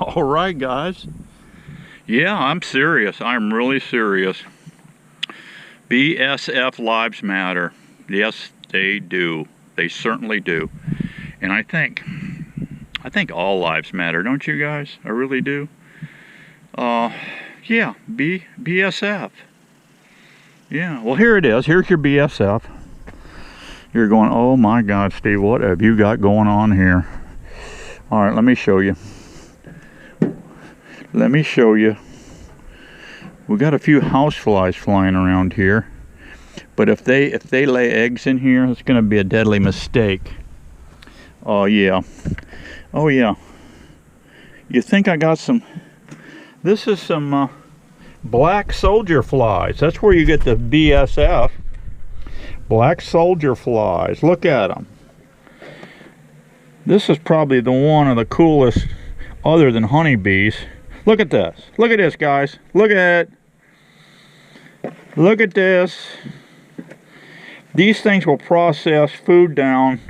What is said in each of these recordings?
All right, guys. Yeah, I'm serious. I'm really serious. BSF Lives Matter. Yes, they do. They certainly do. And I think all lives matter, don't you guys? I really do. Yeah, BSF. Yeah, well, here it is. Here's your BSF. You're going, oh my God, Steve, what have you got going on here? All right, let me show you. Let me show you. We got a few house flies flying around here, but if they lay eggs in here, it's going to be a deadly mistake. Oh yeah, oh yeah. You think I got some? This is some black soldier flies. That's where you get the BSF. Black soldier flies. Look at them. This is probably the one of the coolest, other than honeybees. Look at this. Look at this, guys. Look at it. Look at this. These things will process food down,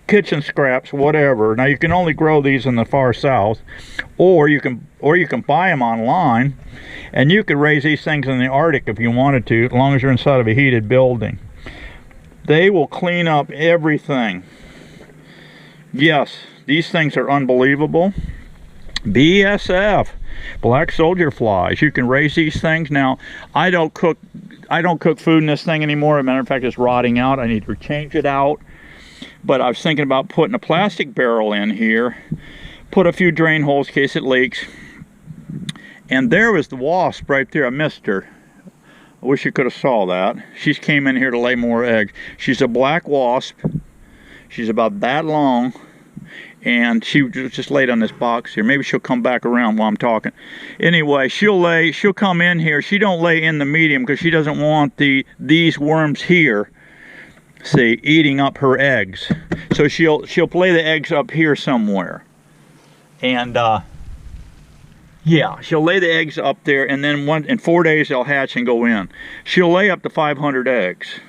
kitchen scraps, whatever. Now you can only grow these in the far south, or you can buy them online, and you could raise these things in the Arctic if you wanted to, as long as you're inside of a heated building. They will clean up everything. Yes, these things are unbelievable. BSF, black soldier flies. You can raise these things. Now, I don't cook food in this thing anymore. As a matter of fact, it's rotting out. I need to change it out. But I was thinking about putting a plastic barrel in here, put a few drain holes in case it leaks. And there was the wasp right there. I missed her. I wish you could have saw that. She came in here to lay more eggs. She's a black wasp. She's about that long. And she just laid on this box here. Maybe she'll come back around while I'm talking. Anyway, she'll come in here. She don't lay in the medium because she doesn't want these worms here, see, eating up her eggs. So she'll lay the eggs up here somewhere. And yeah, she'll lay the eggs up there, and then in 4 days they'll hatch and go in. She'll lay up to 500 eggs.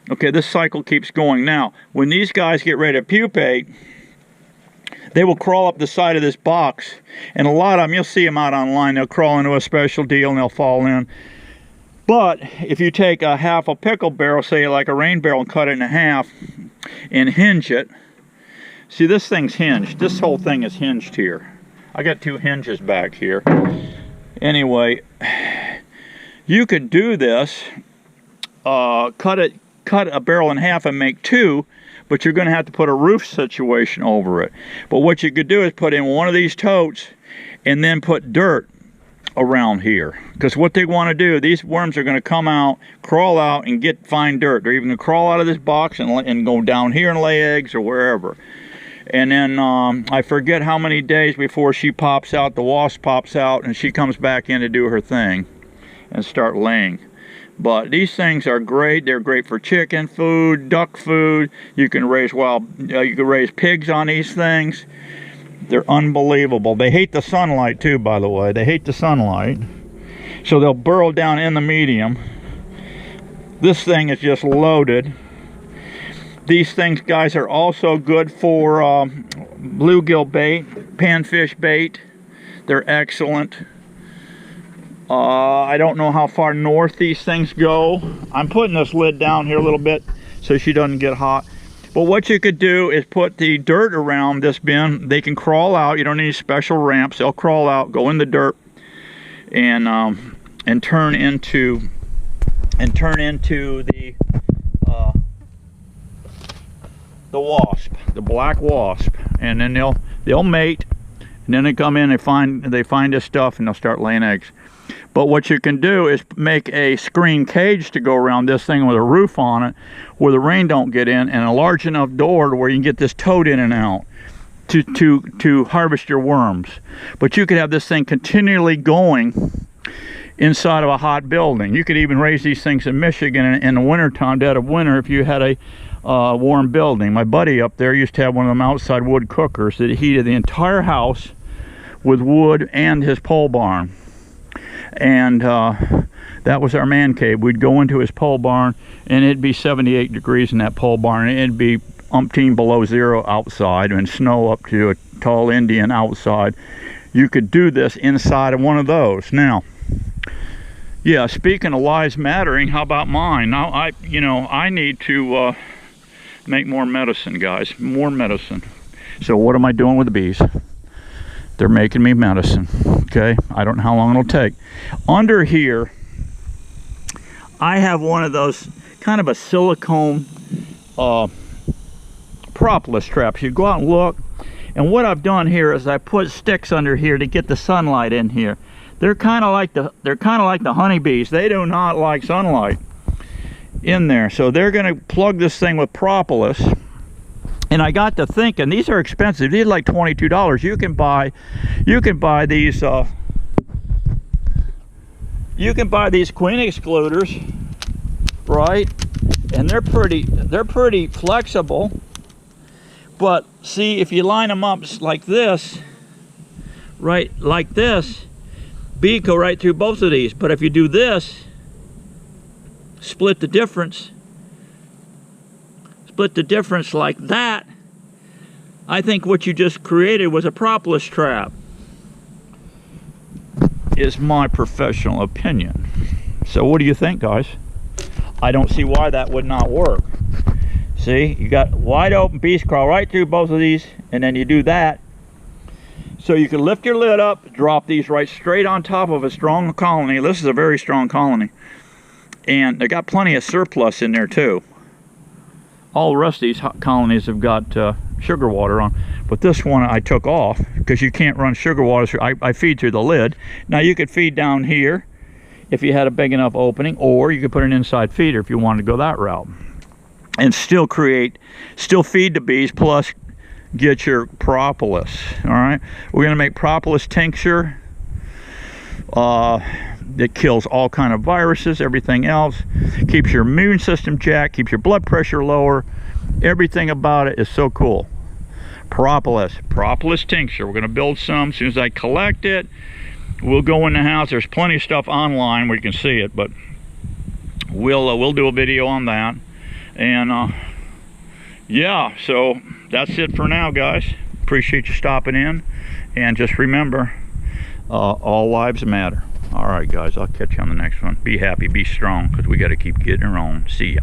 Okay, this cycle keeps going. Now, when these guys get ready to pupate, they will crawl up the side of this box, and a lot of them, you'll see them out online, they'll crawl into a special deal and they'll fall in. But if you take a half a pickle barrel, say like a rain barrel, and cut it in half and hinge it, see, this thing's hinged. This whole thing is hinged here. I got two hinges back here. Anyway, you could do this, cut a barrel in half and make two, but you're going to have to put a roof situation over it. But what you could do is put in one of these totes and then put dirt around here. Because what they want to do, these worms are going to come out, crawl out, and find dirt. They're even going to crawl out of this box and go down here and lay eggs or wherever. And then I forget how many days before she pops out, the wasp pops out, and she comes back in to do her thing and start laying. But these things are great. They're great for chicken food, duck food. You can raise you can raise pigs on these things. They're unbelievable. They hate the sunlight too, by the way. They hate the sunlight. So they'll burrow down in the medium. This thing is just loaded. These things, guys, are also good for bluegill bait, panfish bait. They're excellent. I don't know how far north these things go. I'm putting this lid down here a little bit so she doesn't get hot. But what you could do is put the dirt around this bin. They can crawl out. You don't need special ramps. They'll crawl out, go in the dirt, and turn into the wasp, the black wasp, and then they'll mate, and then they come in and they find this stuff, and they'll start laying eggs. But what you can do is make a screen cage to go around this thing with a roof on it where the rain don't get in, and a large enough door to where you can get this toad in and out to harvest your worms. But you could have this thing continually going inside of a hot building. You could even raise these things in Michigan in the wintertime, dead of winter, if you had a warm building. My buddy up there used to have one of them outside wood cookers that heated the entire house with wood and his pole barn. And that was our man cave. We'd go into his pole barn, and it'd be 78 degrees in that pole barn, and it'd be umpteen below zero outside, and snow up to a tall Indian outside. you could do this inside of one of those. Now, yeah, speaking of lives mattering, how about mine? Now, I need to make more medicine, guys, more medicine. So what am I doing with the bees? They're making me medicine, okay? I don't know how long it'll take. Under here, I have one of those kind of a silicone propolis traps. You go out and look, and what I've done here is I put sticks under here to get the sunlight in here. They're kind of like the honeybees. They do not like sunlight in there, so they're going to plug this thing with propolis. And I got to thinking, these are expensive. These are like $22. You can buy these queen excluders, right? And they're pretty flexible. But see, if you line them up like this, right, like this, bee go right through both of these. But if you do this, split the difference like that, I think what you just created was a propolis trap, is my professional opinion. So what do you think, guys? I don't see why that would not work. See, you got wide open, bees crawl right through both of these, and then you do that. So you can lift your lid up, drop these right straight on top of a strong colony. This is a very strong colony. And they got plenty of surplus in there too. All the rest of these colonies have got sugar water on, but this one I took off because you can't run sugar water through. I feed through the lid. Now you could feed down here if you had a big enough opening, or you could put an inside feeder if you wanted to go that route, and still feed the bees, plus get your propolis. All right, we're going to make propolis tincture. It kills all kind of viruses, everything else, keeps your immune system jacked, keeps your blood pressure lower. Everything about it is so cool. Propolis tincture. We're going to build some. As soon as I collect it, we'll go in the house. There's plenty of stuff online where you can see it, but we'll do a video on that. And yeah, so that's it for now, guys. Appreciate you stopping in, and just remember, all lives matter. All right, guys, I'll catch you on the next one. Be happy, be strong, because we got to keep getting her on. See ya.